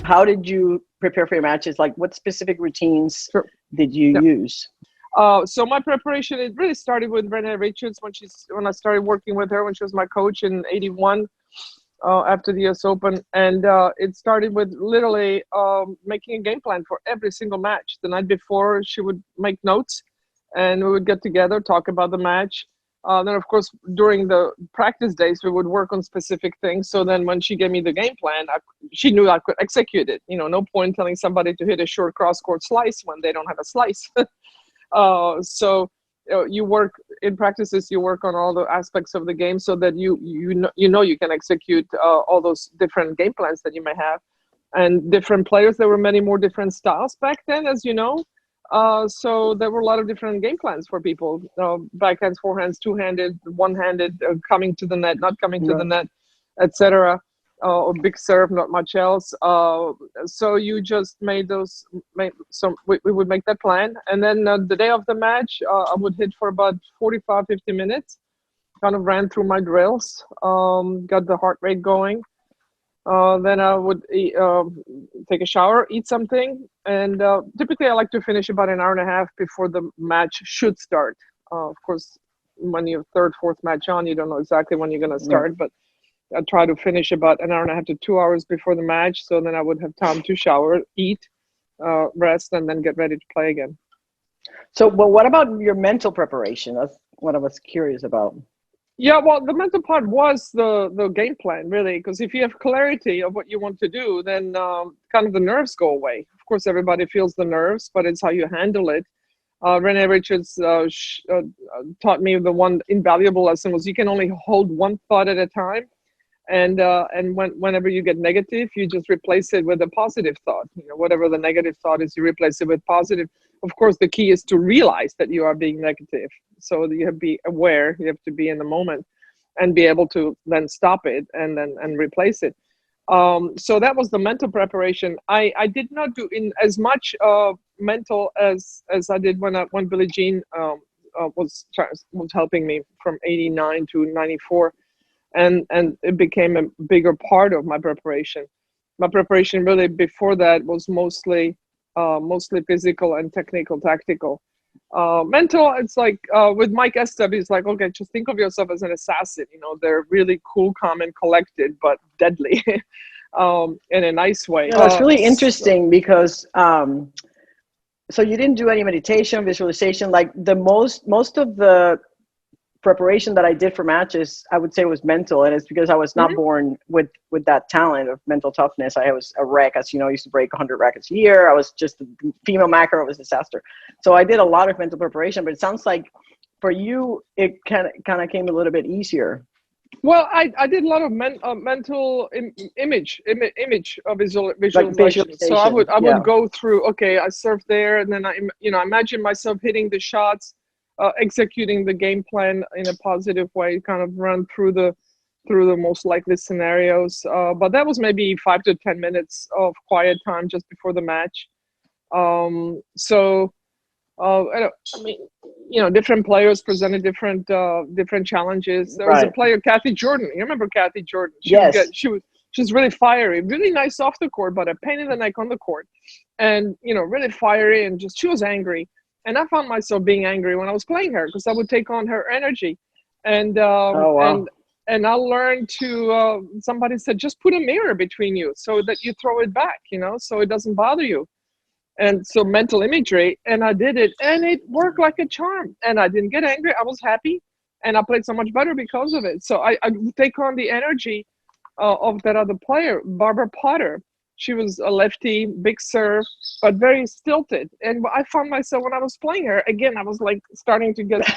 How did you prepare for your matches? Like, what specific routines did you use? So my preparation, it really started with Renee Richards when I started working with her when she was my coach in '81 after the US Open, and it started with literally making a game plan for every single match. The night before, she would make notes, and we would get together, talk about the match. Then, of course, during the practice days, we would work on specific things. So then when she gave me the game plan, she knew I could execute it. No point telling somebody to hit a short cross-court slice when they don't have a slice. So you work in practices, you work on all the aspects of the game so that you know you can execute all those different game plans that you may have. And different players, there were many more different styles back then, as you know. So there were a lot of different game plans for people, backhands, forehands, two-handed, one-handed, coming to the net, not coming to the net, etc. Or big serve, not much else. So you just we would make that plan. And then the day of the match, I would hit for about 45, 50 minutes, kind of ran through my drills, got the heart rate going. Then I would take a shower, eat something, and typically I like to finish about an hour and a half before the match should start. Of course, when you're third, fourth match on, you don't know exactly when you're going to start, but I try to finish about an hour and a half to 2 hours before the match, so then I would have time to shower, eat, rest, and then get ready to play again. So, well, what about your mental preparation? That's what I was curious about. Yeah, well, the mental part was the game plan, really, because if you have clarity of what you want to do, then kind of the nerves go away. Of course, everybody feels the nerves, but it's how you handle it. Renee Richards taught me the one invaluable lesson was you can only hold one thought at a time. And whenever you get negative, you just replace it with a positive thought. Whatever the negative thought is, you replace it with positive. Of course, the key is to realize that you are being negative. So you have to be aware. You have to be in the moment, and be able to then stop it and replace it. So that was the mental preparation. I did not do in as much mental as I did when Billie Jean was helping me from '89 to '94. And it became a bigger part of my preparation. My preparation really before that was mostly physical and technical, tactical. Mental, it's like with Mike Estep, he's like, okay, just think of yourself as an assassin. They're really cool, calm, and collected, but deadly in a nice way. It's really interesting because so you didn't do any meditation, visualization, like the most of the preparation that I did for matches, I would say was mental, and it's because I was not born with that talent of mental toughness. I was a wreck, as you know, I used to break 100 rackets a year. I was just a female macro, it was a disaster. So I did a lot of mental preparation, but it sounds like for you, it kind of came a little bit easier. Well, I did a lot of mental image visualization. Like visualization. So I would go through, okay, I served there, and then I imagine myself hitting the shots, executing the game plan in a positive way, kind of run through the most likely scenarios. But that was maybe 5 to 10 minutes of quiet time just before the match. Different players presented different challenges. There was a player, Kathy Jordan. You remember Kathy Jordan? She was really fiery, really nice off the court, but a pain in the neck on the court, and really fiery, and just she was angry. And I found myself being angry when I was playing her because I would take on her energy. And and I learned to, somebody said, just put a mirror between you so that you throw it back, so it doesn't bother you. And so mental imagery, and I did it, and it worked like a charm. And I didn't get angry. I was happy, and I played so much better because of it. So I take on the energy of that other player, Barbara Potter. She was a lefty, big serve, but very stilted. And I found myself when I was playing her, again, I was like starting to get,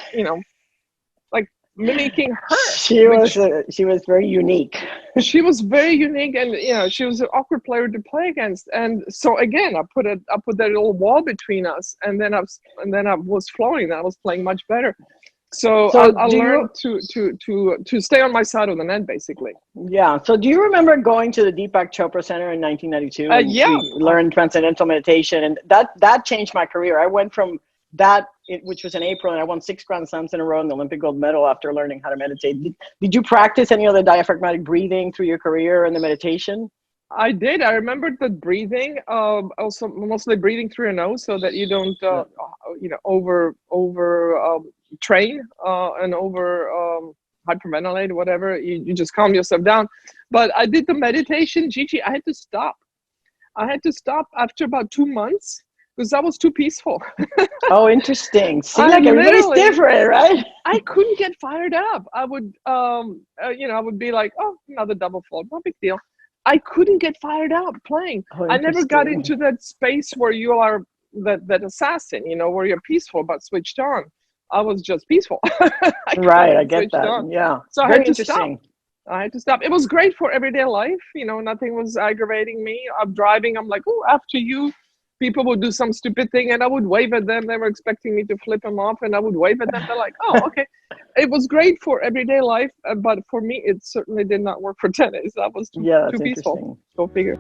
like mimicking her. She was very unique. She was very unique, and she was an awkward player to play against. And so again, I put that little wall between us, and then I was flowing. I was playing much better. So I learned to stay on my side of the net, basically. Yeah. So do you remember going to the Deepak Chopra Center in 1992? Yeah. We learned transcendental meditation, and that changed my career. I went from which was in April, and I won 6 Grand Slams in a row and the Olympic gold medal after learning how to meditate. Did you practice any of the diaphragmatic breathing through your career and the meditation? I did. I remembered the breathing. Also, mostly breathing through your nose so that you don't, over train and over hyperventilate, whatever. You just calm yourself down. But I did the meditation, Gigi. I had to stop. I had to stop after about 2 months because that was too peaceful. Oh, interesting. See, like everybody's different, right? I couldn't get fired up. I would, I would be like, oh, another double fault, no big deal. I couldn't get fired up playing. Oh, I never got into that space where you are that assassin, where you're peaceful but switched on. I was just peaceful. I get that. On. Yeah. So I had to stop. I had to stop. It was great for everyday life. Nothing was aggravating me. I'm driving. I'm like, oh, after you. People would do some stupid thing and I would wave at them. They were expecting me to flip them off and I would wave at them. They're like, oh, okay. It was great for everyday life, but for me, it certainly did not work for tennis. That was too peaceful. Go figure.